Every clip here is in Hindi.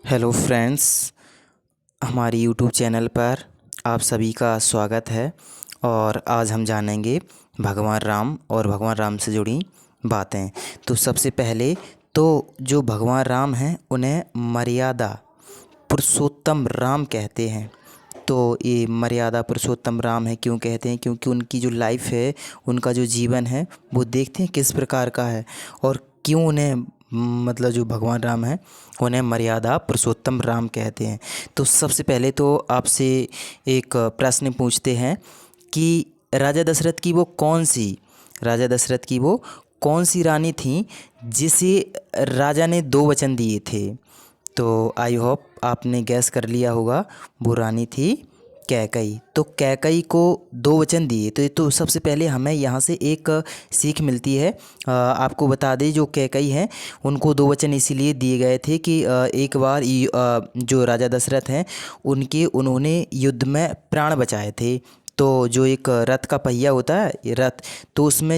हेलो फ्रेंड्स, हमारी यूट्यूब चैनल पर आप सभी का स्वागत है। और आज हम जानेंगे भगवान राम और भगवान राम से जुड़ी बातें। तो सबसे पहले तो जो भगवान राम हैं उन्हें मर्यादा पुरुषोत्तम राम कहते हैं। तो ये मर्यादा पुरुषोत्तम राम है क्यों कहते हैं? क्योंकि उनकी जो लाइफ है, उनका जो जीवन है वो देखते हैं किस प्रकार का है। और क्यों उन्हें मतलब जो भगवान राम हैं उन्हें मर्यादा पुरुषोत्तम राम कहते हैं। तो सबसे पहले तो आपसे एक प्रश्न पूछते हैं कि राजा दशरथ की वो कौन सी रानी थी जिसे राजा ने दो वचन दिए थे? तो आई होप आपने गैस कर लिया होगा, वो रानी थी कैकई। तो कैकई को दो वचन दिए। तो ये तो सबसे पहले हमें यहाँ से एक सीख मिलती है। आपको बता दें, जो कैकई हैं उनको दो वचन इसीलिए दिए गए थे कि एक बार जो राजा दशरथ हैं उन्होंने युद्ध में प्राण बचाए थे। तो जो एक रथ का पहिया होता है, ये रथ, तो उसमें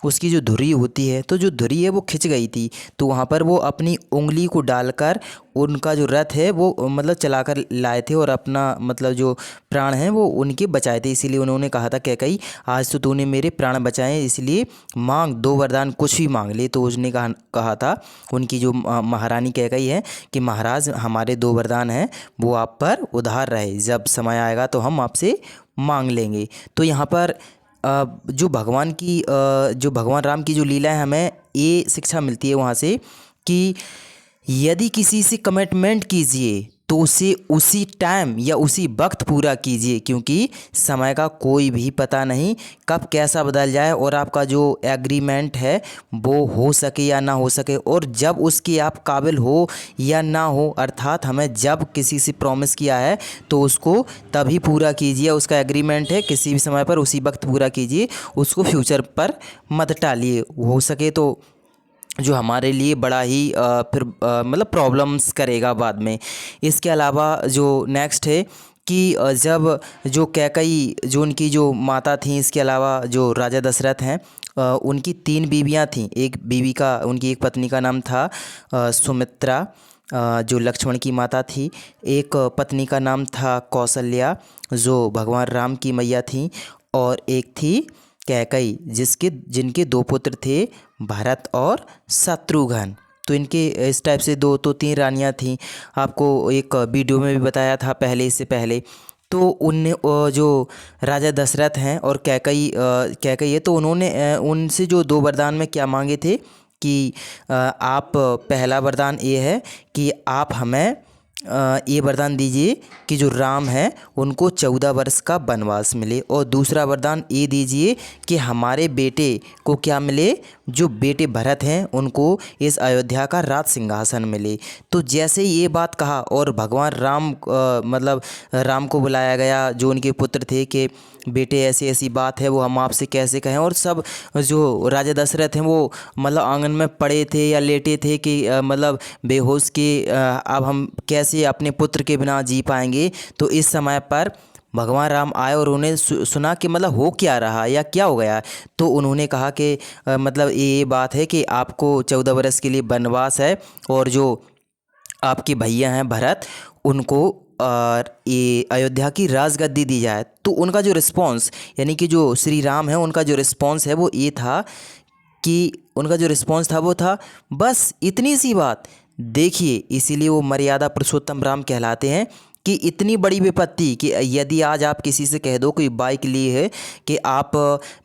उसकी जो धुरी होती है, तो जो धुरी है वो खिंच गई थी। तो वहाँ पर वो अपनी उंगली को डालकर उनका जो रथ है वो मतलब चलाकर लाए थे और अपना मतलब जो प्राण है वो उनके बचाए थे। इसीलिए उन्होंने कहा था कैकई, आज तो तूने मेरे प्राण बचाए, इसलिए मांग दो वरदान, कुछ भी मांग ले। तो उसने कहा था उनकी जो महारानी कैकई है कि महाराज, हमारे दो वरदान हैं, वो आप पर उधार रहे, जब समय आएगा तो हम आपसे मांग लेंगे। तो यहाँ पर जो भगवान राम की जो लीला है, हमें ये शिक्षा मिलती है वहाँ से कि यदि किसी से कमिटमेंट कीजिए तो उसे उसी टाइम या उसी वक्त पूरा कीजिए, क्योंकि समय का कोई भी पता नहीं कब कैसा बदल जाए और आपका जो एग्रीमेंट है वो हो सके या ना हो सके। और जब उसके आप काबिल हो या ना हो, अर्थात हमें जब किसी से प्रॉमिस किया है तो उसको तभी पूरा कीजिए। उसका एग्रीमेंट है, किसी भी समय पर उसी वक्त पूरा कीजिए, उसको फ्यूचर पर मत टालिए। हो सके तो जो हमारे लिए बड़ा ही फिर मतलब प्रॉब्लम्स करेगा बाद में। इसके अलावा जो नेक्स्ट है कि जब जो कैकई जो उनकी जो माता थी, इसके अलावा जो राजा दशरथ हैं, उनकी तीन बीवियां थीं। उनकी एक पत्नी का नाम था सुमित्रा, जो लक्ष्मण की माता थी। एक पत्नी का नाम था कौशल्या, जो भगवान राम की मैया थी। और एक थी कैकई, जिनके दो पुत्र थे, भरत और शत्रुघ्न। तो इनके इस टाइप से दो तो तीन रानियां थीं। आपको एक वीडियो में भी बताया था पहले, इससे पहले। तो उनने जो राजा दशरथ हैं और कैकई है, तो उन्होंने उनसे जो दो वरदान में क्या मांगे थे कि आप, पहला वरदान ये है कि आप हमें ये वरदान दीजिए कि जो राम हैं उनको 14 वर्ष का वनवास मिले। और दूसरा वरदान ये दीजिए कि हमारे बेटे को क्या मिले, जो बेटे भरत हैं उनको इस अयोध्या का राज सिंहासन मिले। तो जैसे ये बात कहा और भगवान राम मतलब राम को बुलाया गया, जो उनके पुत्र थे, कि बेटे ऐसी ऐसी बात है, वो हम आपसे कैसे कहें। और सब जो राजा दशरथ हैं वो मतलब आंगन में पड़े थे या लेटे थे कि मतलब बेहोश के, अब हम कैसे अपने पुत्र के बिना जी पाएंगे। तो इस समय पर भगवान राम आए और उन्हें सुना कि मतलब हो क्या रहा या क्या हो गया। तो उन्होंने कहा कि मतलब ये बात है कि आपको 14 वर्ष के लिए वनवास है, और जो आपके भैया हैं भरत, उनको और ये अयोध्या की राजगद्दी दी जाए। तो उनका जो रिस्पॉन्स, यानी कि जो श्री राम है, उनका जो रिस्पॉन्स है वो ये था कि वो था बस इतनी सी बात। देखिए, इसीलिए वो मर्यादा पुरुषोत्तम राम कहलाते हैं कि इतनी बड़ी विपत्ति कि यदि आज आप किसी से कह दो, कोई बाइक लिए है, कि आप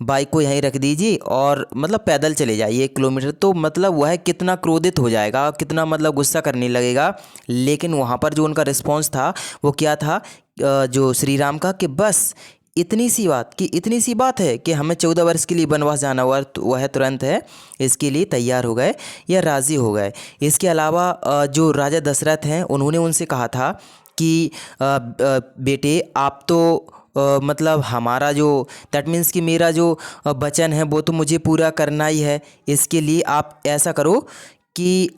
बाइक को यहीं रख दीजिए और मतलब पैदल चले जाइए 1 किलोमीटर, तो मतलब वह कितना क्रोधित हो जाएगा, कितना मतलब गुस्सा करने लगेगा। लेकिन वहाँ पर जो उनका रिस्पॉन्स था वो क्या था, जो श्री राम का, कि बस इतनी सी बात है कि हमें 14 वर्ष के लिए वनवास जाना हुआ, तो वह तुरंत है इसके लिए तैयार हो गए या राज़ी हो गए। इसके अलावा जो राजा दशरथ हैं उन्होंने उनसे कहा था कि बेटे, आप तो मतलब हमारा जो, दैट मीन्स कि मेरा जो वचन है वो तो मुझे पूरा करना ही है। इसके लिए आप ऐसा करो कि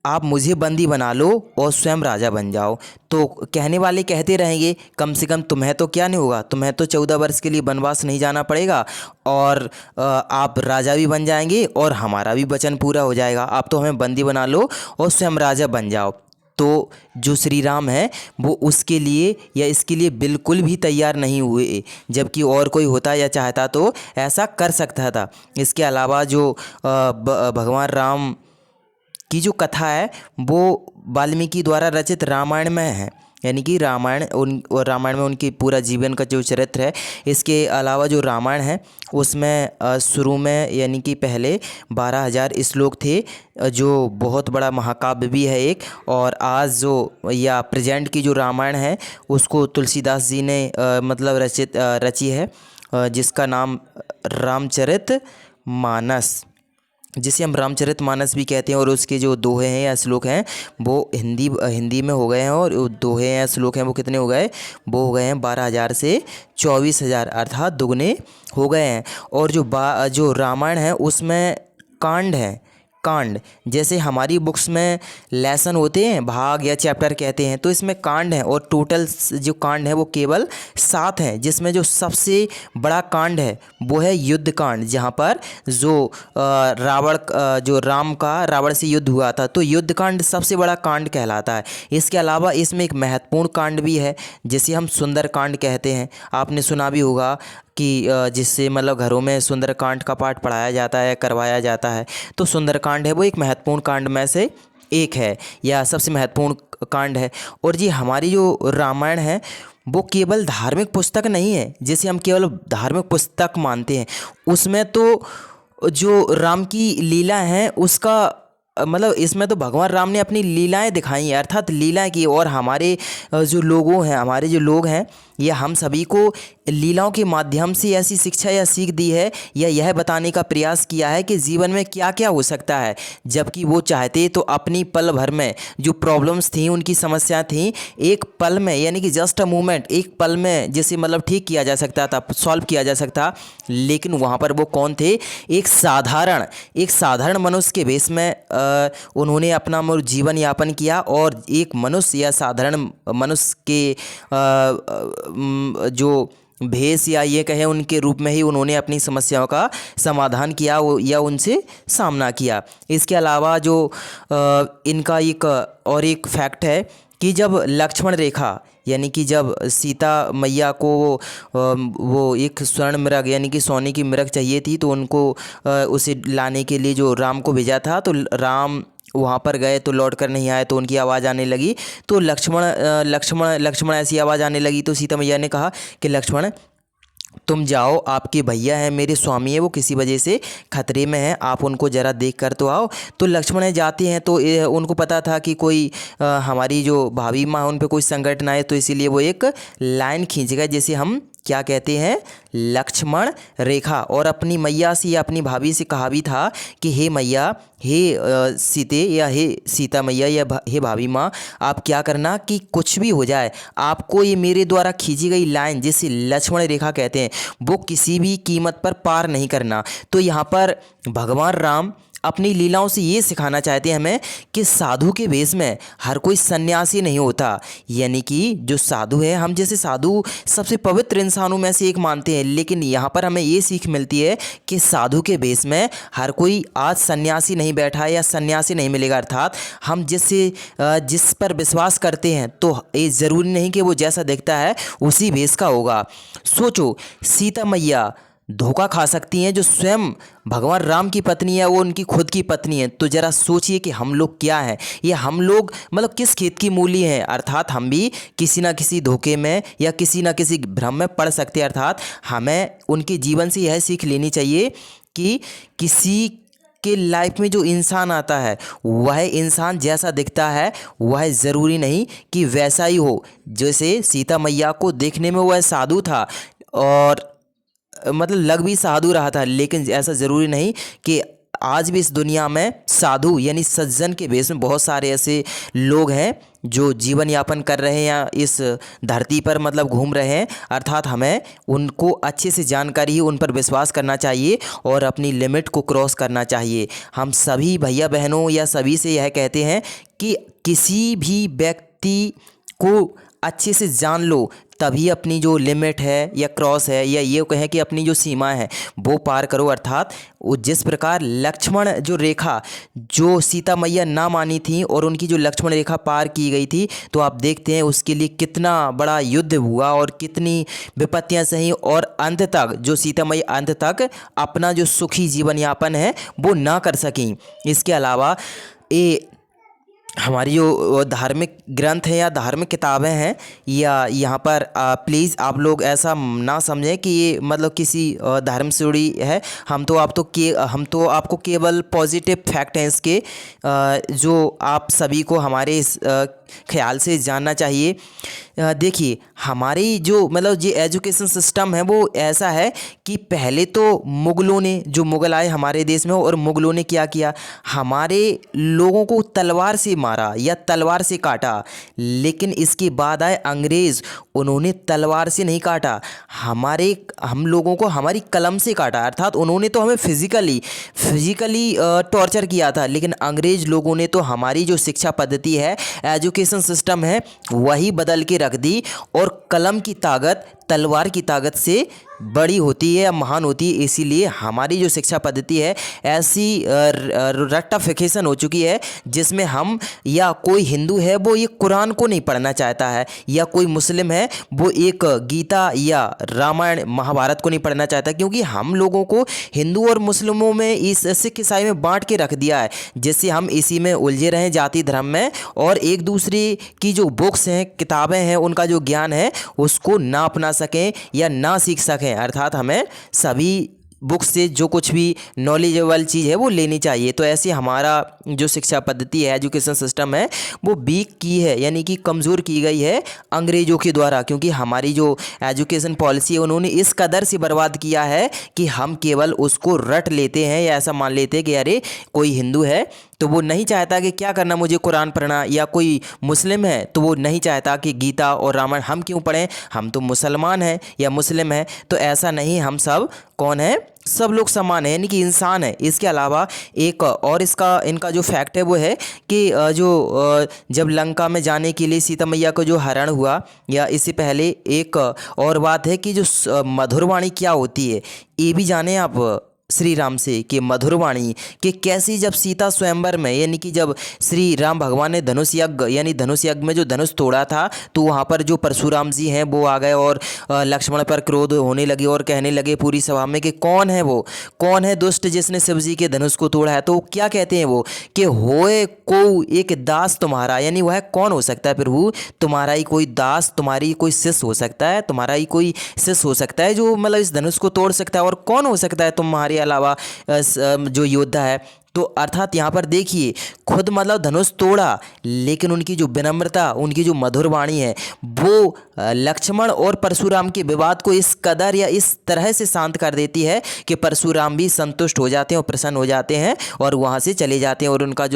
आप मुझे बंदी बना लो और स्वयं राजा बन जाओ। तो कहने वाले कहते रहेंगे, कम से कम तुम्हें तो क्या नहीं होगा, तुम्हें तो 14 वर्ष के लिए वनवास नहीं जाना पड़ेगा, और आप राजा भी बन जाएंगे और हमारा भी वचन पूरा हो जाएगा। आप तो हमें बंदी बना लो और स्वयं राजा बन जाओ। तो जो श्री राम है वो उसके लिए या इसके लिए बिल्कुल भी तैयार नहीं हुए, जबकि और कोई होता या चाहता तो ऐसा कर सकता था। इसके अलावा जो भगवान राम की जो कथा है वो वाल्मीकि द्वारा रचित रामायण में है, यानी कि रामायण में उनकी पूरा जीवन का जो चरित्र है। इसके अलावा जो रामायण है उसमें शुरू में यानी कि पहले 12,000 श्लोक थे, जो बहुत बड़ा महाकाव्य भी है एक। और आज जो या प्रेजेंट की जो रामायण है उसको तुलसीदास जी ने रची है, जिसका नाम रामचरित मानस, जिसे हम रामचरित मानस भी कहते हैं। और उसके जो दोहे हैं या श्लोक हैं वो हिंदी में हो गए हैं, और दोहे या श्लोक हैं वो कितने हो गए, वो हो गए हैं 12,000 से 24,000, अर्थात दुगने हो गए हैं। और जो रामायण है उसमें कांड है, कांड जैसे हमारी बुक्स में लेसन होते हैं, भाग या चैप्टर कहते हैं, तो इसमें कांड है। और टोटल जो कांड है वो केवल 7 हैं, जिसमें जो सबसे बड़ा कांड है वो है युद्ध कांड, जहाँ पर जो राम का रावण से युद्ध हुआ था, तो युद्ध कांड सबसे बड़ा कांड कहलाता है। इसके अलावा इसमें एक महत्वपूर्ण कांड भी है जिसे हम सुंदर कांड कहते हैं। आपने सुना भी होगा कि जिससे मतलब घरों में सुंदरकांड का पाठ पढ़ाया जाता है, करवाया जाता है। तो सुंदरकांड है वो एक महत्वपूर्ण कांड में से एक है या सबसे महत्वपूर्ण कांड है। और जी हमारी जो रामायण है वो केवल धार्मिक पुस्तक नहीं है जिसे हम केवल धार्मिक पुस्तक मानते हैं। उसमें तो जो राम की लीला है उसका इसमें तो भगवान राम ने अपनी लीलाएं दिखाई हैं, अर्थात लीलाएं की। और हमारे जो लोग हैं या हम सभी को लीलाओं के माध्यम से ऐसी शिक्षा या सीख दी है या यह बताने का प्रयास किया है कि जीवन में क्या क्या हो सकता है, जबकि वो चाहते तो अपनी पल भर में जो प्रॉब्लम्स थी, उनकी समस्या थी, एक पल में यानी कि जस्ट अ मोमेंट, एक पल में जिसे ठीक किया जा सकता था, सॉल्व किया जा सकता। लेकिन वहाँ पर वो कौन थे, एक साधारण मनुष्य के भेष में उन्होंने अपना जीवन यापन किया। और एक मनुष्य या साधारण मनुष्य के जो भेष या ये कहें उनके रूप में ही उन्होंने अपनी समस्याओं का समाधान किया या उनसे सामना किया। इसके अलावा जो इनका एक फैक्ट है कि जब लक्ष्मण रेखा यानी कि जब सीता मैया को वो एक स्वर्ण मृग यानी कि सोने की मृग चाहिए थी, तो उनको उसे लाने के लिए जो राम को भेजा था, तो राम वहाँ पर गए तो लौट कर नहीं आए, तो उनकी आवाज़ आने लगी। तो लक्ष्मण ऐसी आवाज़ आने लगी, तो सीता मैया ने कहा कि लक्ष्मण तुम जाओ, आपके भैया हैं, मेरे स्वामी है, वो किसी वजह से खतरे में हैं, आप उनको ज़रा देख कर तो आओ। तो लक्ष्मण जाते हैं, तो उनको पता था कि कोई हमारी जो भाभी माँ उन पे कोई संकट ना आए, तो इसीलिए वो एक लाइन खींच गए जिसे हम क्या कहते हैं, लक्ष्मण रेखा। और अपनी मैया से या अपनी भाभी से कहा भी था कि हे मैया, हे सीते या हे सीता मैया या हे भाभी माँ, आप क्या करना कि कुछ भी हो जाए, आपको ये मेरे द्वारा खींची गई लाइन जिसे लक्ष्मण रेखा कहते हैं वो किसी भी कीमत पर पार नहीं करना। तो यहाँ पर भगवान राम अपनी लीलाओं से ये सिखाना चाहते हैं हमें कि साधु के भेष में हर कोई सन्यासी नहीं होता, यानी कि जो साधु है, हम जैसे साधु सबसे पवित्र इंसानों में से एक मानते हैं, लेकिन यहाँ पर हमें ये सीख मिलती है कि साधु के भेष में हर कोई आज सन्यासी नहीं बैठा है या सन्यासी नहीं मिलेगा। अर्थात हम जिस पर विश्वास करते हैं तो ये ज़रूरी नहीं कि वो जैसा दिखता है उसी भेष का होगा। सोचो, सीता मैया धोखा खा सकती हैं, जो स्वयं भगवान राम की पत्नी है वो उनकी खुद की पत्नी है। तो ज़रा सोचिए कि हम लोग क्या हैं, ये हम लोग किस खेत की मूली हैं। अर्थात हम भी किसी ना किसी धोखे में या किसी ना किसी भ्रम में पड़ सकते हैं। अर्थात हमें उनके जीवन से यह सीख लेनी चाहिए कि किसी के लाइफ में जो इंसान आता है वह इंसान जैसा दिखता है वह ज़रूरी नहीं कि वैसा ही हो। जैसे सीता मैया को देखने में वह साधु था और लग भी साधु रहा था, लेकिन ऐसा ज़रूरी नहीं कि आज भी इस दुनिया में साधु यानी सज्जन के भेष में बहुत सारे ऐसे लोग हैं जो जीवन यापन कर रहे हैं या इस धरती पर घूम रहे हैं। अर्थात हमें उनको अच्छे से जानकारी ही उन पर विश्वास करना चाहिए और अपनी लिमिट को क्रॉस करना चाहिए। हम सभी भैया बहनों या सभी से यह कहते हैं कि किसी भी व्यक्ति को अच्छे से जान लो तभी अपनी जो लिमिट है या क्रॉस है या ये कहें कि अपनी जो सीमा है वो पार करो। अर्थात वो जिस प्रकार लक्ष्मण जो रेखा जो सीता मैया ना मानी थी और उनकी जो लक्ष्मण रेखा पार की गई थी, तो आप देखते हैं उसके लिए कितना बड़ा युद्ध हुआ और कितनी विपत्तियां सही, और अंत तक जो सीता मैया अंत तक अपना जो सुखी जीवन यापन है वो ना कर सकें। इसके अलावा ये हमारी जो धार्मिक ग्रंथ है या धार्मिक किताबें हैं, या यहाँ पर प्लीज़ आप लोग ऐसा ना समझें कि ये मतलब किसी धर्म से जुड़ी है। हम तो आपको केवल पॉजिटिव फैक्ट हैं इसके, जो आप सभी को हमारे इस ख्याल से जानना चाहिए। देखिए हमारी जो मतलब ये एजुकेशन सिस्टम है वो ऐसा है कि पहले तो मुग़लों ने, जो मुग़ल आए हमारे देश में, और मुग़लों ने क्या किया, हमारे लोगों को तलवार से मारा या तलवार से काटा। लेकिन इसके बाद आए अंग्रेज़, उन्होंने तलवार से नहीं काटा, हम लोगों को हमारी कलम से काटा। अर्थात उन्होंने तो हमें फिज़िकली टॉर्चर किया था, लेकिन अंग्रेज़ लोगों ने तो हमारी जो शिक्षा पद्धति है, एजुकेशन सिस्टम है, वही बदल के रख दी। और कलम की ताकत तलवार की ताकत से बड़ी होती है या महान होती है। इसीलिए हमारी जो शिक्षा पद्धति है ऐसी रट्टाफिकेशन हो चुकी है, जिसमें हम या कोई हिंदू है वो ये कुरान को नहीं पढ़ना चाहता है, या कोई मुस्लिम है वो एक गीता या रामायण महाभारत को नहीं पढ़ना चाहता, क्योंकि हम लोगों को हिंदू और मुस्लिमों में, इस सिख ईसाई में बांट के रख दिया है, जिससे हम इसी में उलझे रहें जाति धर्म में, और एक दूसरे की जो बुक्स हैं, किताबें हैं, उनका जो ज्ञान है उसको ना अपना सकें या ना सीख सकें। अर्थात हमें सभी बुक्स से जो कुछ भी नॉलेजेबल चीज़ है वो लेनी चाहिए। तो ऐसे हमारा जो शिक्षा पद्धति है, एजुकेशन सिस्टम है, वो वीक की है, यानी कि कमज़ोर की गई है अंग्रेज़ों के द्वारा, क्योंकि हमारी जो एजुकेशन पॉलिसी है उन्होंने इस कदर से बर्बाद किया है कि हम केवल उसको रट लेते हैं या ऐसा मान लेते हैं कि अरे कोई हिंदू है तो वो नहीं चाहता कि क्या करना मुझे कुरान पढ़ना, या कोई मुस्लिम है तो वो नहीं चाहता कि गीता और रामायण हम क्यों पढ़ें, हम तो मुसलमान हैं या मुस्लिम हैं। तो ऐसा नहीं, हम सब कौन है, सब लोग समान है, यानी कि इंसान है। इसके अलावा एक और इनका जो फैक्ट है वो है कि जब लंका में जाने के लिए सीता मैया को जो हरण हुआ, या इससे पहले एक और बात है कि जो मधुरवाणी क्या होती है, ये भी जाने आप श्री राम से कि मधुरवाणी कि कैसी जब सीता स्वयंवर में, यानी कि जब श्री राम भगवान ने धनुष यज्ञ यानी धनुष यज्ञ में जो धनुष तोड़ा था, तो वहाँ पर जो परशुराम जी हैं वो आ गए और लक्ष्मण पर क्रोध होने लगे और कहने लगे पूरी सभा में कि कौन है वो, कौन है दुष्ट जिसने शिव जी के धनुष को तोड़ा है। तो क्या कहते हैं वो कि होए को एक दास तुम्हारा, यानी वह कौन हो सकता है प्रभु, तुम्हारा ही कोई दास, तुम्हारी कोई शिष्य हो सकता है, तुम्हारा ही कोई शिष्य हो सकता है जो मतलब इस धनुष को तोड़ सकता है, और कौन हो सकता है तुम्हारे अलावा जो योद्धा है। तो अर्थात यहाँ पर देखिए खुद मतलब धनुष तोड़ा, लेकिन उनकी जो विनम्रता, उनकी जो मधुर वाणी है, वो लक्ष्मण और परशुराम के विवाद को इस कदर या इस तरह से शांत कर देती है कि परशुराम भी संतुष्ट हो जाते हैं और प्रसन्न हो जाते हैं और वहाँ से चले जाते हैं, और उनका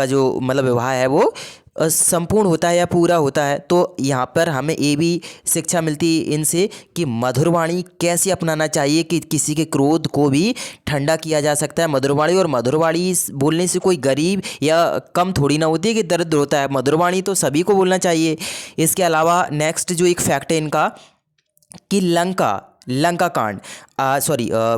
जो मतलब विवाह है वो संपूर्ण होता है या पूरा होता है। तो यहाँ पर हमें ये भी शिक्षा मिलती है इनसे कि मधुरवाणी कैसे अपनाना चाहिए, कि किसी के क्रोध को भी ठंडा किया जा सकता है मधुरवाणी, और मधुरवाणी बोलने से कोई गरीब या कम थोड़ी ना होती है कि दर्द होता है, मधुरवाणी तो सभी को बोलना चाहिए। इसके अलावा नेक्स्ट जो एक फैक्ट है इनका कि लंका कांड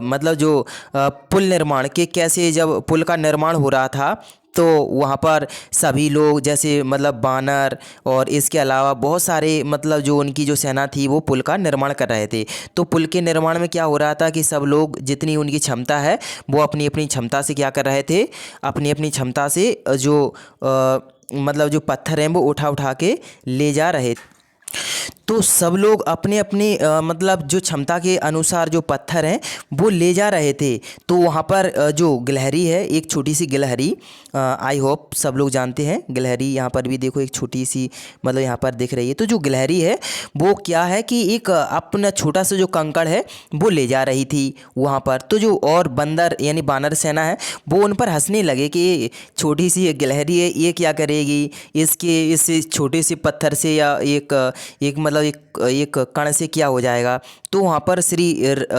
मतलब जो पुल निर्माण के, कैसे जब पुल का निर्माण हो रहा था तो वहाँ पर सभी लोग जैसे मतलब बानर और इसके अलावा बहुत सारे मतलब जो उनकी जो सेना थी वो पुल का निर्माण कर रहे थे। तो पुल के निर्माण में क्या हो रहा था कि सब लोग जितनी उनकी क्षमता है वो अपनी अपनी क्षमता से क्या कर रहे थे, अपनी अपनी क्षमता से जो मतलब जो पत्थर हैं वो उठा के ले जा रहे थे। तो सब लोग अपने अपने मतलब जो क्षमता के अनुसार जो पत्थर हैं वो ले जा रहे थे। तो वहाँ पर जो गिलहरी है, एक छोटी सी गिलहरी, आई होप सब लोग जानते हैं गिलहरी, यहाँ पर भी देखो एक छोटी सी मतलब यहाँ पर दिख रही है। तो जो गिलहरी है वो क्या है कि एक अपना छोटा सा जो कंकड़ है वो ले जा रही थी वहाँ पर। तो जो और बंदर यानी बानर सेना है वो उन पर हंसने लगे कि छोटी सी गिलहरी है, ये क्या करेगी, इस छोटे से पत्थर से या एक मतलब मतलब एक कण से क्या हो जाएगा। तो वहाँ पर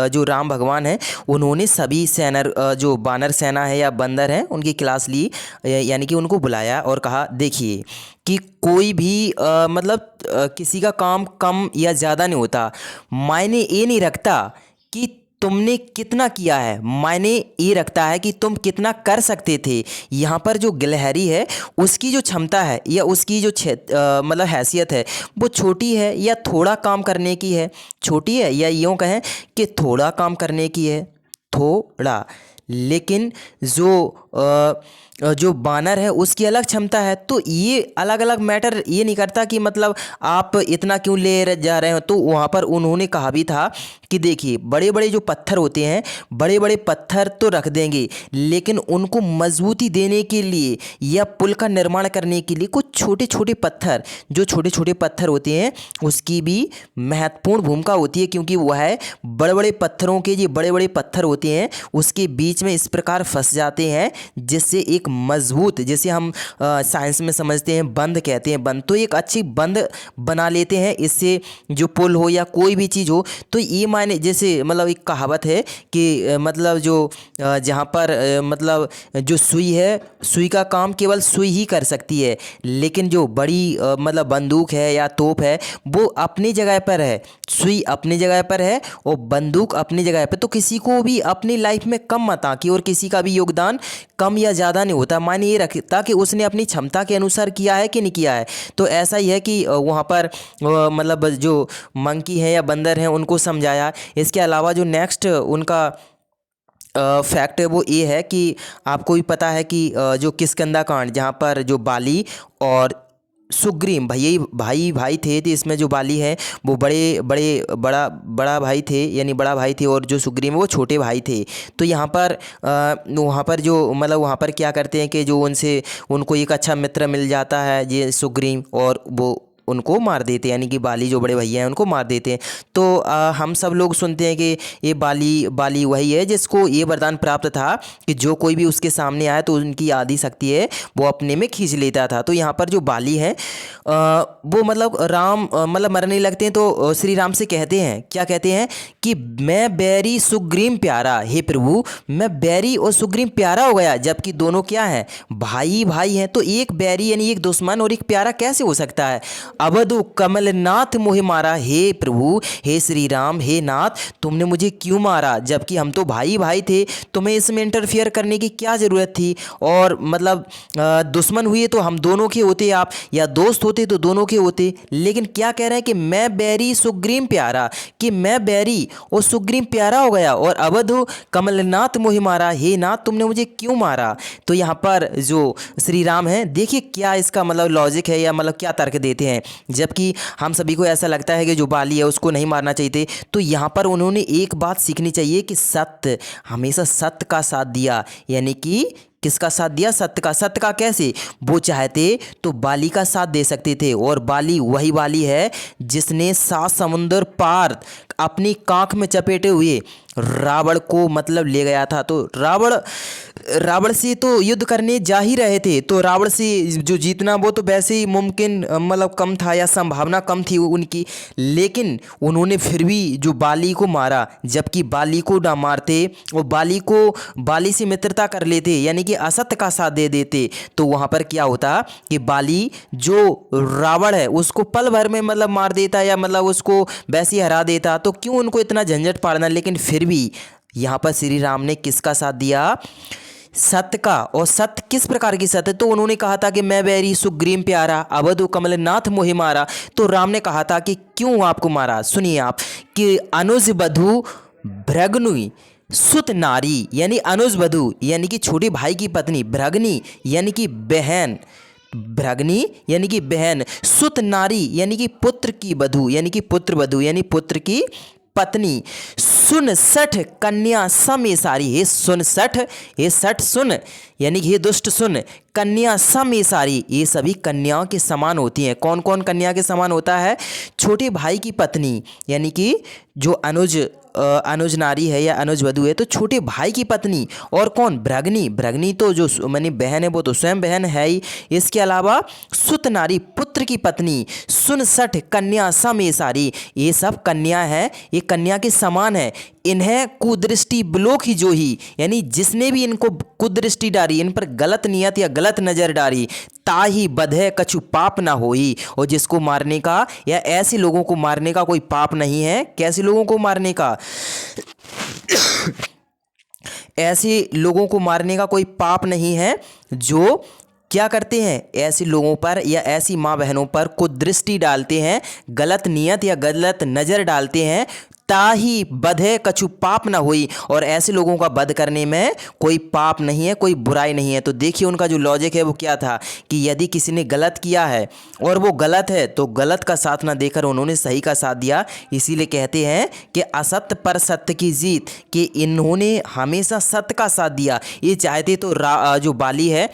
जो राम भगवान हैं उन्होंने सभी सेना जो वानर सेना है या बंदर हैं उनकी क्लास ली, यानी कि उनको बुलाया और कहा देखिए कि कोई भी किसी का काम कम या ज़्यादा नहीं होता, मायने ये नहीं रखता कि तुमने कितना किया है, मायने ये रखता है कि तुम कितना कर सकते थे। यहाँ पर जो गिलहरी है उसकी जो क्षमता है या उसकी जो हैसियत है वो छोटी है या थोड़ा काम करने की है, छोटी है या यूँ कहें कि थोड़ा काम करने की है, थोड़ा। लेकिन जो बानर है उसकी अलग क्षमता है। तो ये अलग अलग मैटर ये नहीं करता कि मतलब आप इतना क्यों ले जा रहे हो। तो वहाँ पर उन्होंने कहा भी था कि देखिए बड़े बड़े जो पत्थर होते हैं, बड़े बड़े पत्थर तो रख देंगे, लेकिन उनको मजबूती देने के लिए या पुल का निर्माण करने के लिए कुछ छोटे छोटे पत्थर, जो छोटे छोटे पत्थर होते हैं उसकी भी महत्वपूर्ण भूमिका होती है, क्योंकि वह बड़े बड़े पत्थरों के जो बड़े बड़े पत्थर होते हैं उसके बीच में इस प्रकार फंस जाते हैं जिससे एक मजबूत, जैसे हम साइंस में समझते हैं बंद कहते हैं, बंद, तो एक अच्छी बंद बना लेते हैं इससे, जो पुल हो या कोई भी चीज़ हो। तो ये मायने जैसे मतलब एक कहावत है कि मतलब जो जहाँ पर मतलब जो सुई है, सुई का काम केवल सुई ही कर सकती है, लेकिन जो बड़ी मतलब बंदूक है या तोप है वो अपनी जगह पर है, सुई अपनी जगह पर है और बंदूक अपनी जगह पर। तो किसी को भी अपनी लाइफ में कम मत आंकी और किसी का भी योगदान कम या ज़्यादा नहीं होता, मायने ये रखता कि उसने अपनी क्षमता के अनुसार किया है कि नहीं किया है। तो ऐसा ही है कि वहाँ पर मतलब जो मंकी हैं या बंदर हैं उनको समझाया। इसके अलावा जो नेक्स्ट उनका फैक्ट है वो ये है कि आपको भी पता है कि जो किष्किंधा कांड, जहाँ पर जो बाली और सुग्रीव भाई थे, तो इसमें जो बाली है वो बड़ा भाई थे, यानी बड़ा भाई थे, और जो सुग्रीव है वो छोटे भाई थे। तो यहाँ पर वहाँ पर जो मतलब वहाँ पर क्या करते हैं कि जो उनको एक अच्छा मित्र मिल जाता है ये सुग्रीव, और वो उनको मार देते हैं, यानी कि बाली जो बड़े भैया हैं उनको मार देते हैं। तो हम सब लोग सुनते हैं कि ये बाली वही है जिसको ये वरदान प्राप्त था कि जो कोई भी उसके सामने आए तो उनकी आधी शक्ति है वो अपने में खींच लेता था। तो यहाँ पर जो बाली है वो मतलब राम मतलब मरने लगते हैं तो श्री राम से कहते हैं, क्या कहते हैं कि मैं बैरी सुग्रीव प्यारा, हे प्रभु मैं बैरी और सुग्रीव प्यारा हो गया, जबकि दोनों क्या हैं, भाई हैं। तो एक बैरी यानी एक दुश्मन और एक प्यारा कैसे हो सकता है। अवधु कमलनाथ मोहे मारा, हे प्रभु हे श्री राम हे नाथ तुमने मुझे क्यों मारा, जबकि हम तो भाई थे, तुम्हें इसमें इंटरफियर करने की क्या ज़रूरत थी। और मतलब दुश्मन हुए तो हम दोनों के होते आप, या दोस्त होते तो दोनों के होते। लेकिन क्या कह रहे हैं कि मैं बैरी सुग्रीव प्यारा, कि मैं बैरी और सुग्रीव प्यारा हो गया, और अवधु कमलनाथ मोहे मारा, हे नाथ तुमने मुझे क्यों मारा। तो यहाँ पर जो श्री राम है, देखिए क्या इसका मतलब लॉजिक है या मतलब क्या तर्क देते हैं। जबकि हम सभी को ऐसा लगता है कि जो बाली है उसको नहीं मारना चाहिए थे। तो यहाँ पर उन्होंने एक बात सीखनी चाहिए कि सत्य, हमेशा सत्य का साथ दिया, यानी कि किसका साथ दिया, सत्य का। सत्य का कैसे, वो चाहते तो बाली का साथ दे सकते थे, और बाली वही बाली है जिसने 7 समुंदर पार अपनी कांख में चपेटे हुए रावण को मतलब ले गया था। तो रावण से तो युद्ध करने जा ही रहे थे, तो रावण से जो जीतना वो तो वैसे ही मुमकिन मतलब कम था या संभावना कम थी उनकी, लेकिन उन्होंने फिर भी जो बाली को मारा, जबकि बाली को ना मारते और बाली से मित्रता कर लेते, यानी कि असत्य का साथ दे देते, तो वहाँ पर क्या होता कि बाली जो रावण है उसको पल भर में मतलब मार देता या मतलब उसको वैसे ही हरा देता। तो क्यों उनको इतना झंझट पाड़ना। लेकिन फिर भी यहाँ पर श्री राम ने किसका साथ दिया, सत्य का। और सत्य किस प्रकार की सत्य, तो उन्होंने कहा था कि मैं बैरी सुग्रीव प्यारा, अवधु कमलनाथ मोहि मारा। तो राम ने कहा था कि क्यों आपको मारा, सुनिए आप, कि अनुज बधु भृगुनि सुत नारी, यानी अनुज बधु यानी कि छोटे भाई की पत्नी, भृगुनि यानी कि बहन, भृगुनि यानी कि बहन, सुत नारी यानी कि पुत्र की बधू, यानी कि पुत्र वधू यानी पुत्र की पत्नी, सुन सठ कन्या समे सारी, हे सुन सठ, हे सठ सुन, यानी कि हे दुष्ट सुन, कन्या सम ये सारी, ये सभी कन्याओं के समान होती हैं। कौन कौन कन्या के समान होता है? छोटे भाई की पत्नी, यानी कि जो अनुज नारी है या अनुज वधु है तो छोटे भाई की पत्नी। और कौन? भ्रागनी। भ्रागनी तो जो मानी बहन है वो तो स्वयं बहन है ही। इसके अलावा सुत नारी, पुत्र की पत्नी। सुन सठ कन्या सम ये सारी, ये सब कन्या है, ये कन्या के समान है। इन्हें कुदृष्टि ब्लोक ही जो ही, यानी जिसने भी इनको कुदृष्टि डाली, इन पर गलत नियत या गलत नज़र डाली, ताही बधे कछु पाप ना होई। और जिसको मारने का या ऐसे लोगों को मारने का कोई पाप नहीं है। कैसे लोगों को मारने का? ऐसे लोगों को मारने का कोई पाप नहीं है जो क्या करते हैं? ऐसे लोगों पर या ऐसी माँ बहनों पर कुदृष्टि डालते हैं, गलत नियत या गलत नज़र डालते हैं। ताही बधे कछु पाप ना हुई, और ऐसे लोगों का वध करने में कोई पाप नहीं है, कोई बुराई नहीं है। तो देखिए उनका जो लॉजिक है वो क्या था कि यदि किसी ने गलत किया है और वो गलत है तो गलत का साथ ना देकर उन्होंने सही का साथ दिया। इसीलिए कहते हैं कि असत्य पर सत्य की जीत, कि इन्होंने हमेशा सत्य का साथ दिया। ये चाहते तो जो बाली है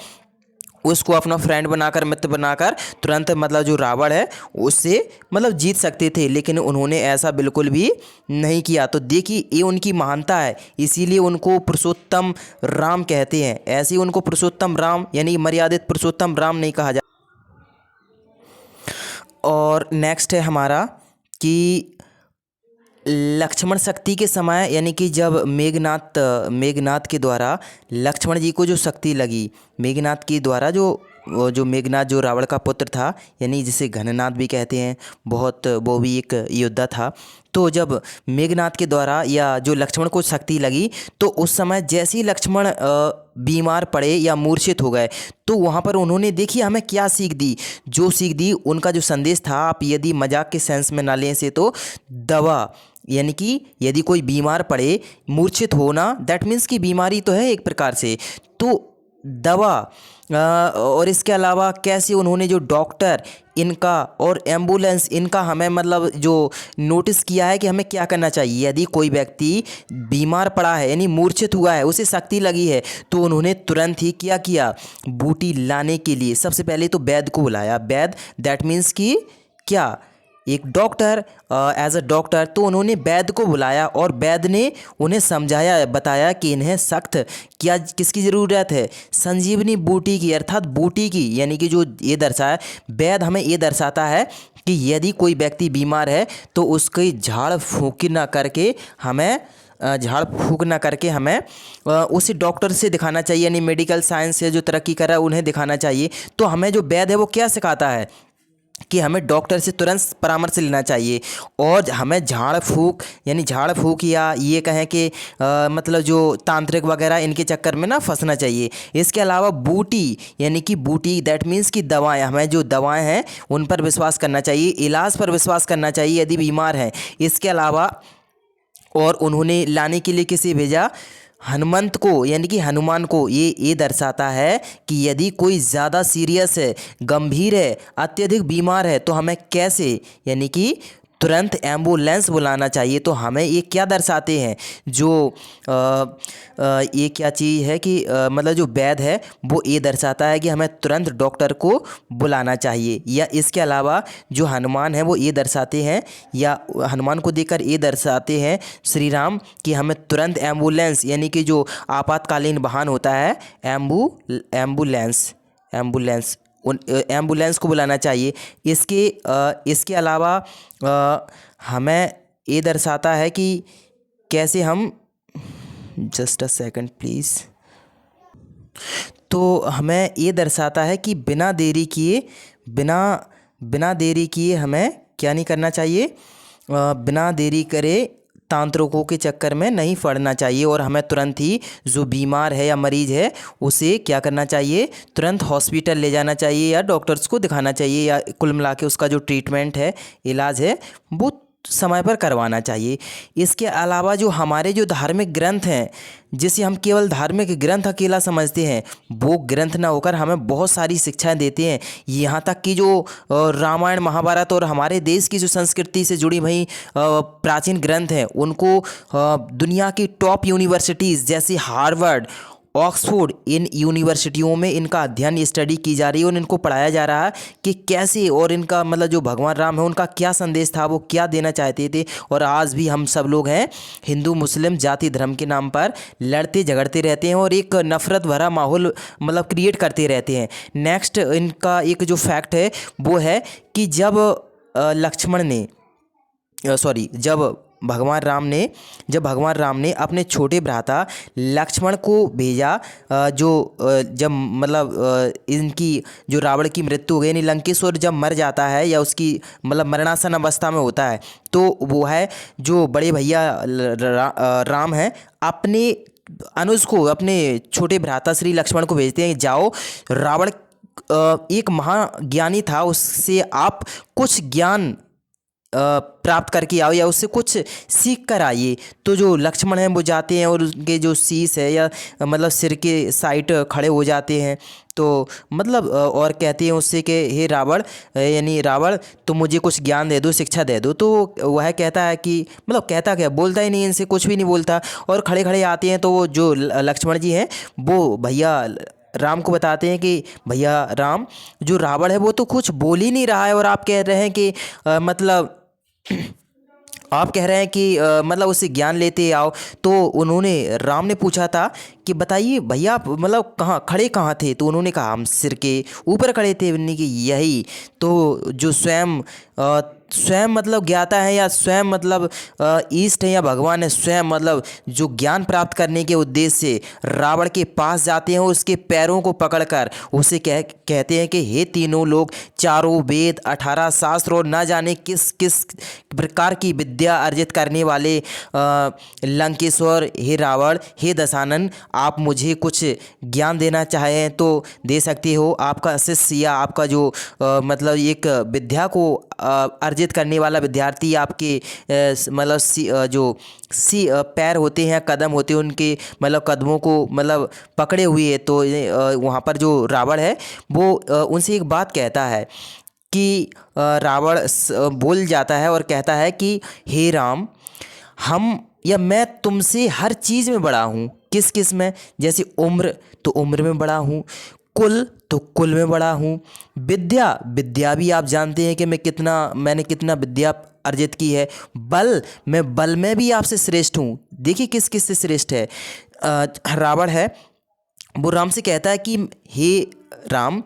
उसको अपना फ्रेंड बनाकर, मित्र बनाकर तुरंत मतलब जो रावण है उससे मतलब जीत सकते थे, लेकिन उन्होंने ऐसा बिल्कुल भी नहीं किया। तो देखिए ये उनकी महानता है, इसीलिए उनको पुरुषोत्तम राम कहते हैं। ऐसे ही उनको पुरुषोत्तम राम यानी मर्यादित पुरुषोत्तम राम नहीं कहा जाता। और नेक्स्ट है हमारा कि लक्ष्मण शक्ति के समय, यानी कि जब मेघनाथ के द्वारा लक्ष्मण जी को जो शक्ति लगी, मेघनाथ के द्वारा जो मेघनाथ जो रावण का पुत्र था, यानी जिसे घननाथ भी कहते हैं, बहुत वो भी एक योद्धा था। तो जब मेघनाथ के द्वारा या जो लक्ष्मण को शक्ति लगी तो उस समय जैसे ही लक्ष्मण बीमार पड़े या मूर्छित हो गए तो वहाँ पर उन्होंने देखिए हमें क्या सीख दी। जो सीख दी उनका जो संदेश था, आप यदि मजाक के सेंस में ना लें से, तो दवा, यानी कि यदि कोई बीमार पड़े, मूर्छित होना, दैट मीन्स कि बीमारी तो है एक प्रकार से, तो दवा। और इसके अलावा कैसे उन्होंने जो डॉक्टर इनका और एम्बुलेंस इनका हमें मतलब जो नोटिस किया है कि हमें क्या करना चाहिए यदि कोई व्यक्ति बीमार पड़ा है यानी मूर्छित हुआ है, उसे शक्ति लगी है, तो उन्होंने तुरंत ही क्या किया? बूटी लाने के लिए सबसे पहले तो वैद्य को बुलाया। वैद्य दैट मीन्स कि क्या? एक डॉक्टर, एज अ डॉक्टर। तो उन्होंने वैद्य को बुलाया और वैद्य ने उन्हें समझाया, बताया कि इन्हें सख्त क्या किसकी ज़रूरत है? संजीवनी बूटी की, अर्थात बूटी की। यानी कि जो ये दर्शाया वैद्य हमें ये दर्शाता है कि यदि कोई व्यक्ति बीमार है तो उसकी झाड़ फूँक ना करके हमें उसी डॉक्टर से दिखाना चाहिए, यानी मेडिकल साइंस से जो तरक्की कर रहा है उन्हें दिखाना चाहिए। तो हमें जो वैद्य है वो क्या सिखाता है कि हमें डॉक्टर से तुरंत परामर्श लेना चाहिए, और हमें झाड़ फूक या ये कहें कि मतलब जो तांत्रिक वगैरह इनके चक्कर में ना फंसना चाहिए। इसके अलावा बूटी, यानी कि बूटी दैट मीन्स कि दवाएं, हमें जो दवाएं हैं उन पर विश्वास करना चाहिए, इलाज पर विश्वास करना चाहिए यदि बीमार है। इसके अलावा और उन्होंने लाने के लिए किसे भेजा? हनुमंत को, यानी कि हनुमान को। ये दर्शाता है कि यदि कोई ज़्यादा सीरियस है, गंभीर है, अत्यधिक बीमार है तो हमें कैसे, यानी कि तुरंत एम्बुलेंस बुलाना चाहिए। तो हमें ये क्या दर्शाते हैं? जो ये क्या चीज़ है कि मतलब जो वैद्य है वो ये दर्शाता है कि हमें तुरंत डॉक्टर को बुलाना चाहिए। या इसके अलावा जो हनुमान है वो ये दर्शाते हैं, या हनुमान को देखकर ये दर्शाते हैं श्री राम कि हमें तुरंत एम्बुलेंस, यानी कि जो आपातकालीन वाहन होता है एम्बुलेंस को बुलाना चाहिए। इसके अलावा हमें ये दर्शाता है कि कैसे हम, जस्ट अ सेकंड प्लीज़, तो हमें ये दर्शाता है कि बिना देरी किए हमें क्या नहीं करना चाहिए? बिना देरी करे तांत्रिकों के चक्कर में नहीं पड़ना चाहिए, और हमें तुरंत ही जो बीमार है या मरीज़ है उसे क्या करना चाहिए? तुरंत हॉस्पिटल ले जाना चाहिए या डॉक्टर्स को दिखाना चाहिए, या कुल मिला के उसका जो ट्रीटमेंट है, इलाज है, वो समय पर करवाना चाहिए। इसके अलावा जो हमारे जो धार्मिक ग्रंथ हैं, जिसे हम केवल धार्मिक ग्रंथ अकेला समझते हैं, वो ग्रंथ ना होकर हमें बहुत सारी शिक्षाएं देते हैं। यहाँ तक कि जो रामायण महाभारत और हमारे देश की जो संस्कृति से जुड़ी हुई प्राचीन ग्रंथ हैं, उनको दुनिया की टॉप यूनिवर्सिटीज़ जैसे हार्वर्ड ऑक्सफोर्ड इन यूनिवर्सिटियों में इनका अध्ययन स्टडी की जा रही है और इनको पढ़ाया जा रहा है कि कैसे, और इनका मतलब जो भगवान राम है उनका क्या संदेश था, वो क्या देना चाहते थे। और आज भी हम सब लोग हैं हिंदू मुस्लिम जाति धर्म के नाम पर लड़ते झगड़ते रहते हैं और एक नफ़रत भरा माहौल मतलब क्रिएट करते रहते हैं। नेक्स्ट इनका एक जो फैक्ट है वो है कि जब लक्ष्मण ने जब भगवान राम ने अपने छोटे भ्राता लक्ष्मण को भेजा, जब मतलब इनकी जो रावण की मृत्यु हो गई, यानी लंकेश्वर जब मर जाता है या उसकी मतलब मरणासन अवस्था में होता है, तो वो है जो बड़े भैया राम है अपने अनुज को, अपने छोटे भ्राता श्री लक्ष्मण को भेजते हैं, जाओ रावण एक महाज्ञानी था, उससे आप कुछ ज्ञान प्राप्त करके आओ या उससे कुछ सीख कर आइए। तो जो लक्ष्मण हैं वो जाते हैं और उनके जो शीश है या मतलब सिर के साइड खड़े हो जाते हैं। तो मतलब और कहते हैं उससे कि हे रावण, यानी रावण तुम मुझे कुछ ज्ञान दे दो, शिक्षा दे दो। तो वह कहता है कि मतलब कहता क्या, बोलता ही नहीं, इनसे कुछ भी नहीं बोलता। और खड़े खड़े आते हैं तो वो जो लक्ष्मण जी हैं वो भैया राम को बताते हैं कि भैया राम, जो रावण है वो तो कुछ बोल ही नहीं रहा है और आप कह रहे हैं कि मतलब आप कह रहे हैं कि मतलब उससे ज्ञान लेते आओ। तो राम ने पूछा था कि बताइए भैया आप मतलब कहाँ थे। तो उन्होंने कहा हम सिर के ऊपर खड़े थे। उन्होंने कि यही तो जो स्वयं मतलब ज्ञाता है या स्वयं मतलब ईस्ट है या भगवान है, स्वयं मतलब जो ज्ञान प्राप्त करने के उद्देश्य से रावण के पास जाते हैं, उसके पैरों को पकड़कर उसे कहते हैं कि हे तीनों लोग, चारों वेद 18 शास्त्र और ना जाने किस किस प्रकार की विद्या अर्जित करने वाले लंकेश्वर, हे रावण, हे दशानन, आप मुझे कुछ ज्ञान देना चाहें तो दे सकते हो। आपका शिष्य या आपका जो मतलब एक विद्या को अर्जित करने वाला विद्यार्थी आपके मतलब जो पैर होते हैं, कदम होते हैं, उनके मतलब कदमों को मतलब पकड़े हुए है। तो वहाँ पर जो रावण है वो उनसे एक बात कहता है कि रावण बोल जाता है और कहता है कि हे राम, मैं तुमसे हर चीज़ में बड़ा हूँ। किस किस में? जैसे उम्र तो उम्र में बड़ा हूँ, कुल तो कुल में बड़ा हूँ, विद्या भी आप जानते हैं कि मैंने कितना विद्या अर्जित की है, मैं बल में भी आपसे श्रेष्ठ हूँ। देखिए किस किस से श्रेष्ठ है। रावण है वो राम से कहता है कि हे राम,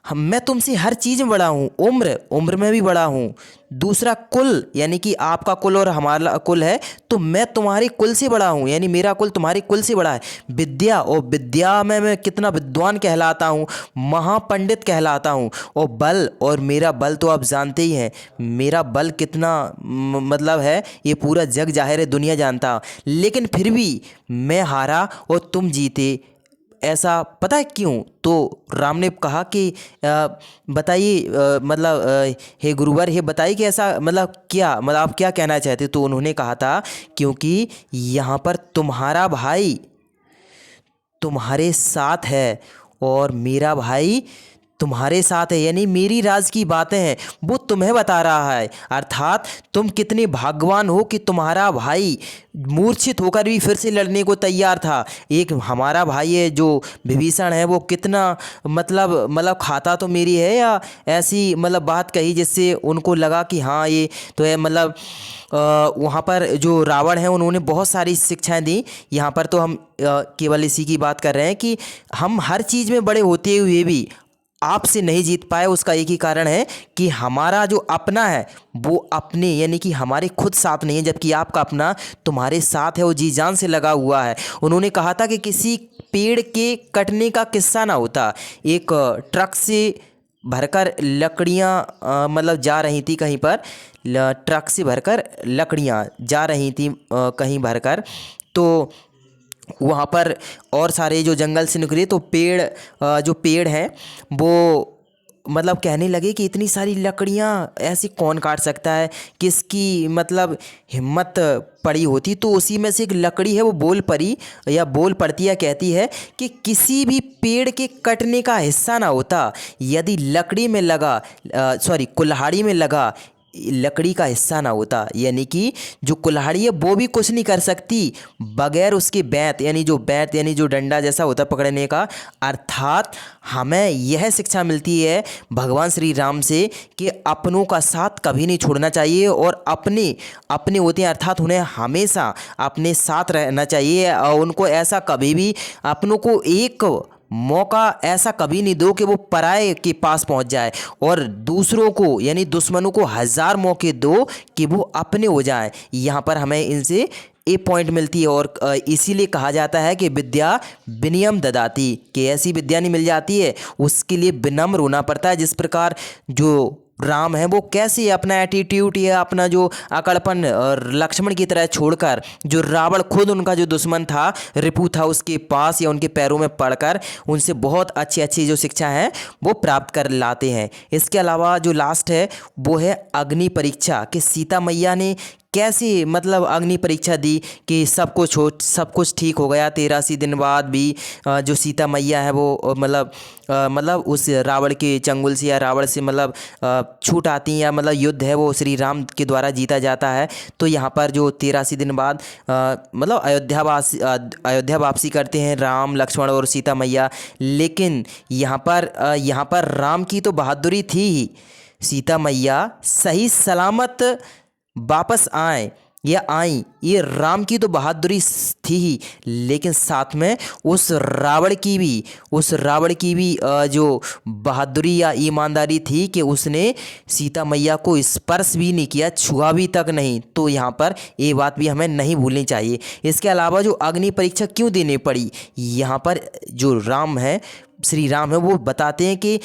मैं तुमसे हर चीज़ में बड़ा हूँ, उम्र में भी बड़ा हूँ। दूसरा कुल, यानी कि आपका कुल और हमारा कुल है तो मैं तुम्हारे कुल से बड़ा हूँ, यानी मेरा कुल तुम्हारे कुल से बड़ा है। विद्या में मैं कितना विद्वान कहलाता हूँ, महापंडित कहलाता हूँ। और मेरा बल तो आप जानते ही हैं, मेरा बल कितना मतलब है, ये पूरा जग जाहिर है, दुनिया जानता। लेकिन फिर भी मैं हारा और तुम जीते। ऐसा पता है क्यों? तो राम ने कहा कि बताइए हे गुरुवर, हे बताइए कि ऐसा मतलब क्या, मतलब आप क्या कहना चाहते। तो उन्होंने कहा था क्योंकि यहाँ पर तुम्हारा भाई तुम्हारे साथ है और मेरा भाई तुम्हारे साथ है, यानी मेरी राज की बातें हैं वो तुम्हें बता रहा है। अर्थात तुम कितने भाग्यवान हो कि तुम्हारा भाई मूर्छित होकर भी फिर से लड़ने को तैयार था। एक हमारा भाई है जो विभीषण है, वो कितना मतलब खाता तो मेरी है, या ऐसी मतलब बात कही जिससे उनको लगा कि हाँ ये तो है। मतलब वहाँ पर जो रावण है उन्होंने बहुत सारी शिक्षाएं दी। यहाँ पर तो हम केवल इसी की बात कर रहे हैं कि हम हर चीज़ में बड़े होते हुए भी आपसे नहीं जीत पाए। उसका एक ही कारण है कि हमारा जो अपना है वो अपने यानी कि हमारे खुद साथ नहीं है, जबकि आपका अपना तुम्हारे साथ है, वो जी जान से लगा हुआ है। उन्होंने कहा था कि किसी पेड़ के कटने का किस्सा ना होता। एक ट्रक से भरकर लकड़ियाँ मतलब जा रही थी कहीं पर, ट्रक से भरकर लकड़ियाँ जा रही थी कहीं भरकर। तो वहाँ पर और सारे जो जंगल से निकले तो जो पेड़ हैं वो मतलब कहने लगे कि इतनी सारी लकड़ियाँ ऐसी कौन काट सकता है, किसकी मतलब हिम्मत पड़ी होती। तो उसी में से एक लकड़ी है वो बोल पड़ती है, कहती है कि किसी भी पेड़ के कटने का हिस्सा ना होता यदि कुल्हाड़ी में लगा लकड़ी का हिस्सा ना होता, यानी कि जो कुल्हाड़ी है वो भी कुछ नहीं कर सकती बगैर उसके बेंत, यानी जो डंडा जैसा होता है पकड़ने का। अर्थात हमें यह शिक्षा मिलती है भगवान श्री राम से कि अपनों का साथ कभी नहीं छोड़ना चाहिए और अपने अपने होते हैं, अर्थात उन्हें हमेशा अपने साथ रहना चाहिए और उनको ऐसा कभी भी अपनों को एक मौका ऐसा कभी नहीं दो कि वो पराये के पास पहुंच जाए, और दूसरों को यानी दुश्मनों को 1000 मौके दो कि वो अपने हो जाएं। यहाँ पर हमें इनसे एक पॉइंट मिलती है, और इसीलिए कहा जाता है कि विद्या विनयम ददाति, कि ऐसी विद्या नहीं मिल जाती है, उसके लिए विनम्र होना पड़ता है। जिस प्रकार जो राम है वो कैसे अपना एटीट्यूड या अपना जो अकड़पन लक्ष्मण की तरह छोड़कर, जो रावण खुद उनका जो दुश्मन था, रिपु था, उसके पास या उनके पैरों में पड़कर उनसे बहुत अच्छी अच्छी जो शिक्षा है वो प्राप्त कर लाते हैं। इसके अलावा जो लास्ट है वो है अग्नि परीक्षा, कि सीता मैया ने कैसे अग्नि परीक्षा दी कि सब कुछ ठीक हो गया। 83 दिन बाद भी जो सीता मैया है वो उस रावण के चंगुल से या रावण से छूट आती हैं, या युद्ध है वो श्री राम के द्वारा जीता जाता है। तो यहाँ पर जो 83 दिन बाद अयोध्या वापसी करते हैं राम, लक्ष्मण और सीता मैया। लेकिन यहाँ पर राम की तो बहादुरी थी ही, सीता मैया सही सलामत वापस आई, ये राम की तो बहादुरी थी ही, लेकिन साथ में उस रावण की भी जो बहादुरी या ईमानदारी थी कि उसने सीता मैया को स्पर्श भी नहीं किया, छुआ भी तक नहीं। तो यहाँ पर ये बात भी हमें नहीं भूलनी चाहिए। इसके अलावा जो अग्नि परीक्षा क्यों देनी पड़ी, यहाँ पर जो राम है, श्री राम है, वो बताते हैं कि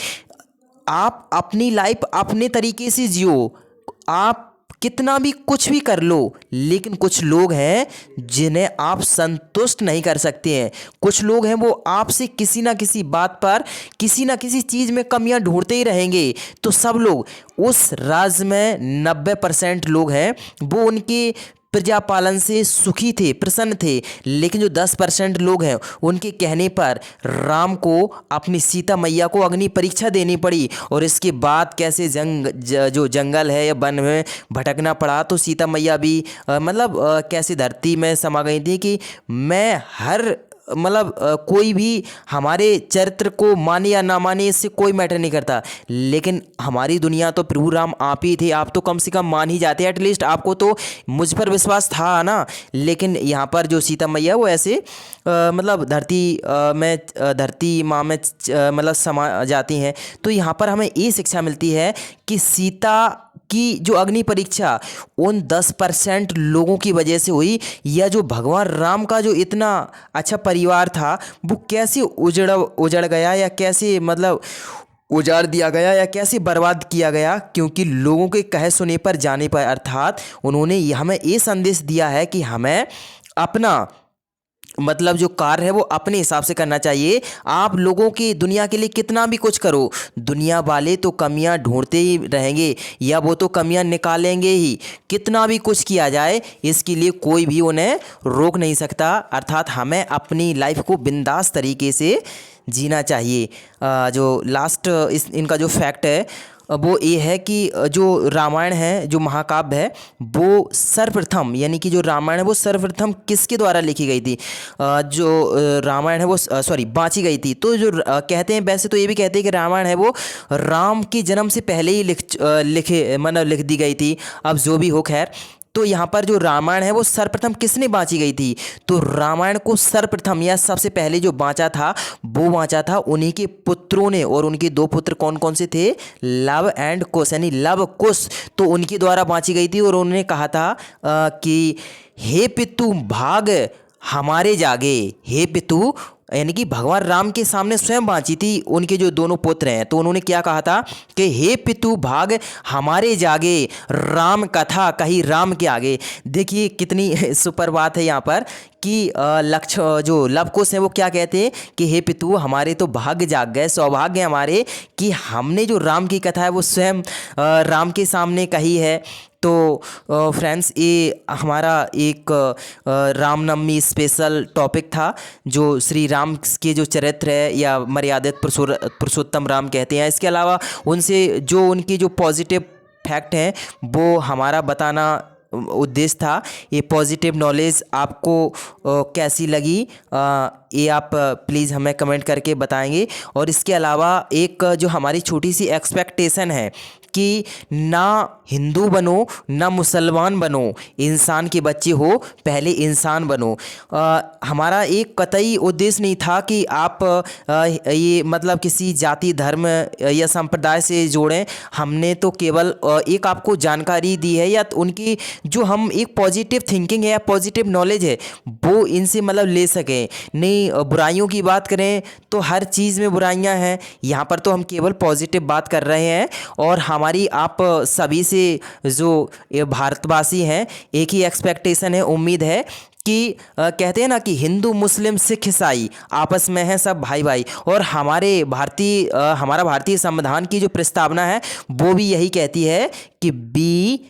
आप अपनी लाइफ अपने तरीके से जियो, आप कितना भी कुछ भी कर लो, लेकिन कुछ लोग हैं जिन्हें आप संतुष्ट नहीं कर सकते हैं। कुछ लोग हैं वो आपसे किसी ना किसी बात पर, किसी ना किसी चीज़ में कमियां ढूंढते ही रहेंगे। तो सब लोग उस राज्य में 90% लोग हैं वो उनके प्रजा पालन से सुखी थे, प्रसन्न थे, लेकिन जो 10% लोग हैं उनके कहने पर राम को अपनी सीता मैया को अग्नि परीक्षा देनी पड़ी। और इसके बाद कैसे जो जंगल है या वन में भटकना पड़ा, तो सीता मैया भी कैसे धरती में समा गई थी कि मैं हर कोई भी हमारे चरित्र को माने या ना माने, इससे कोई मैटर नहीं करता, लेकिन हमारी दुनिया तो प्रभु राम आप ही थे, आप तो कम से कम मान ही जाते, एटलीस्ट आपको तो मुझ पर विश्वास था ना। लेकिन यहाँ पर जो सीता मैया वो ऐसे धरती माँ में समा जाती हैं। तो यहाँ पर हमें ये शिक्षा मिलती है कि सीता की जो अग्नि परीक्षा उन 10% लोगों की वजह से हुई, या जो भगवान राम का जो इतना अच्छा परिवार था वो कैसे उजड़ गया, या कैसे उजाड़ दिया गया, या कैसे बर्बाद किया गया, क्योंकि लोगों के कहे सुने पर जाने पर। अर्थात उन्होंने हमें ये संदेश दिया है कि हमें अपना जो कार्य है वो अपने हिसाब से करना चाहिए। आप लोगों की दुनिया के लिए कितना भी कुछ करो, दुनिया वाले तो कमियां ढूंढते ही रहेंगे, या वो तो कमियां निकालेंगे ही। कितना भी कुछ किया जाए, इसके लिए कोई भी उन्हें रोक नहीं सकता। अर्थात हमें अपनी लाइफ को बिंदास तरीके से जीना चाहिए। जो लास्ट इनका जो फैक्ट है वो ये है कि जो रामायण है, जो महाकाव्य है, वो सर्वप्रथम, यानी कि जो रामायण है वो सर्वप्रथम किसके द्वारा लिखी गई थी? जो रामायण है वो बाँची गई थी। तो जो कहते हैं, वैसे तो ये भी कहते हैं कि रामायण है वो राम के जन्म से पहले ही लिख दी गई थी। अब जो भी हो, खैर। तो यहाँ पर जो रामायण है वो सर्वप्रथम किसने बाँची गई थी? तो रामायण को सर्वप्रथम या सबसे पहले जो बाँचा था वो बाँचा था उन्हीं के पुत्रों ने, और उनके 2 पुत्र कौन कौन से थे? लव एंड कुश, यानी लव कुश। तो उनके द्वारा बाँची गई थी, और उन्होंने कहा था कि हे पितु भाग हमारे जागे। हे पितु यानी कि भगवान राम के सामने स्वयं बाँची थी उनके जो दोनों पुत्र हैं। तो उन्होंने क्या कहा था कि हे पितु भाग हमारे जागे, राम कथा कही राम के आगे। देखिए कितनी सुपर बात है यहाँ पर कि जो लवकुश हैं वो क्या कहते हैं कि हे पितु हमारे तो भाग्य जाग गए, सौभाग्य हमारे कि हमने जो राम की कथा है वो स्वयं राम के सामने कही है। तो फ्रेंड्स, ये हमारा एक रामनवमी स्पेशल टॉपिक था, जो श्री राम के जो चरित्र है या मर्यादित पुरुषोत्तम राम कहते हैं। इसके अलावा उनसे जो उनकी जो पॉजिटिव फैक्ट हैं वो हमारा बताना उद्देश्य था। ये पॉजिटिव नॉलेज आपको कैसी लगी ये आप प्लीज़ हमें कमेंट करके बताएंगे। और इसके अलावा एक जो हमारी छोटी सी एक्सपेक्टेशन है कि ना हिंदू बनो ना मुसलमान बनो, इंसान के बच्चे हो, पहले इंसान बनो। हमारा एक कतई उद्देश्य नहीं था कि आप ये मतलब किसी जाति धर्म या संप्रदाय से जोड़ें। हमने तो केवल एक आपको जानकारी दी है या उनकी जो हम एक पॉजिटिव थिंकिंग है या पॉजिटिव नॉलेज है वो इनसे मतलब ले सकें। नहीं बुराइयों की बात करें तो हर चीज़ में बुराइयां हैं, यहाँ पर तो हम केवल पॉजिटिव बात कर रहे हैं। और हमारी आप सभी से जो ये भारतवासी हैं एक ही एक्सपेक्टेशन है, उम्मीद है कि कहते हैं ना कि हिंदू मुस्लिम सिख ईसाई आपस में हैं सब भाई भाई। और हमारा भारतीय संविधान की जो प्रस्तावना है वो भी यही कहती है कि बी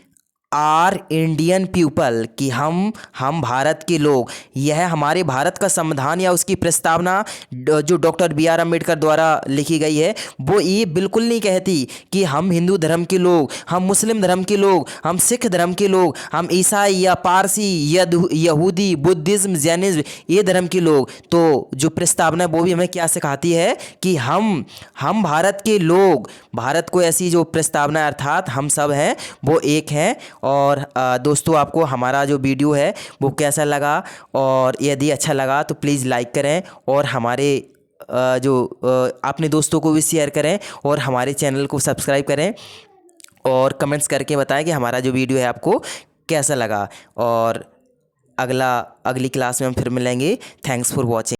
आर इंडियन पीपल, कि हम भारत के लोग। यह हमारे भारत का संविधान या उसकी प्रस्तावना जो डॉक्टर बी आर अम्बेडकर द्वारा लिखी गई है वो ये बिल्कुल नहीं कहती कि हम हिंदू धर्म के लोग, हम मुस्लिम धर्म के लोग, हम सिख धर्म के लोग, हम ईसाई या पारसी या यहूदी बुद्धिज़्म जैनिज़्म ये धर्म के लोग। तो जो प्रस्तावना वो भी हमें क्या सिखाती है कि हम भारत के लोग, भारत को ऐसी जो प्रस्तावना अर्थात हम सब हैं वो एक हैं। और दोस्तों आपको हमारा जो वीडियो है वो कैसा लगा, और यदि अच्छा लगा तो प्लीज़ लाइक करें और हमारे अपने दोस्तों को भी शेयर करें और हमारे चैनल को सब्सक्राइब करें और कमेंट्स करके बताएं कि हमारा जो वीडियो है आपको कैसा लगा। और अगली क्लास में हम फिर मिलेंगे। Thanks for watching.